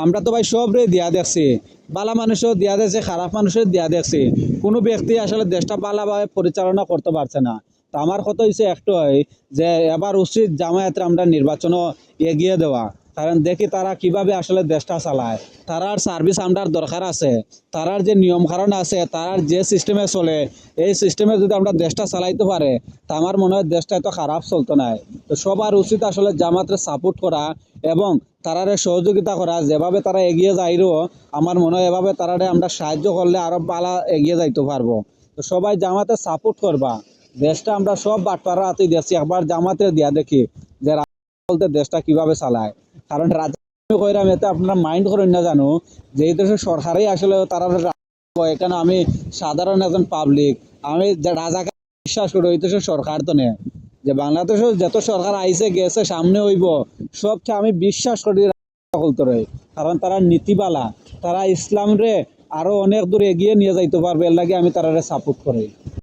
আমরা তো ভাই সবরে দিয়া দেখছি, বালা মানুষও দিয়া দেখছে, খারাপ মানুষের দিয়া দেখছি, কোনো ব্যক্তি আসলে দেশটা ভালোভাবে পরিচালনা করতে পারছে না। তো আমার কথা হচ্ছে একটাই, যে এবার উচিত জামায়াতের আমরা নির্বাচনও এগিয়ে দেওয়া। কারণ দেখি তারা কিভাবে আসলে দেশটা চালায়, তারার সার্ভিস আমরার দরকার আছে, তারার যে নিয়ম কারণ আছে, তারার যে সিস্টেমে চলে, এই সিস্টেমে যদি আমরা দেশটা চালাইতে পারে, তা আমার মনে হয় দেশটা এত খারাপ চলতো না। তো সবার উচিত আসলে জামাতের সাপোর্ট করা এবং তারারে সহযোগিতা করা, যেভাবে তারা এগিয়ে যাইরো আমার মনে হয় এভাবে তারারে আমরা সাহায্য করলে আরো পালা এগিয়ে যাইতে পারবো। তো সবাই জামাতে সাপোর্ট করবা, দেশটা আমরা সব বাটপাড়া হাতে দিয়েছি, একবার জামাতে দিয়া দেখি যে বলতে দেশটা কিভাবে চালায়। কারণ রাজনীতি কইরাম এতে আপনারা মাইন্ড করেন না জানো, যে এই দেশের সরকারই আসলে তারা এখানে আমি সাধারণ একজন পাবলিক, আমি রাজাকে বিশ্বাস করি, ওই দেশের সরকার তো নেই। যে বাংলাদেশের যত সরকার আইছে গেছে সামনে হইব, সবচেয়ে আমি বিশ্বাস করি রয়ে, কারণ তারা নীতিবালা, তারা ইসলাম রে আরো অনেক দূর এগিয়ে নিয়ে যাইতে পারবে, এর লাগে আমি তারা সাপোর্ট করি।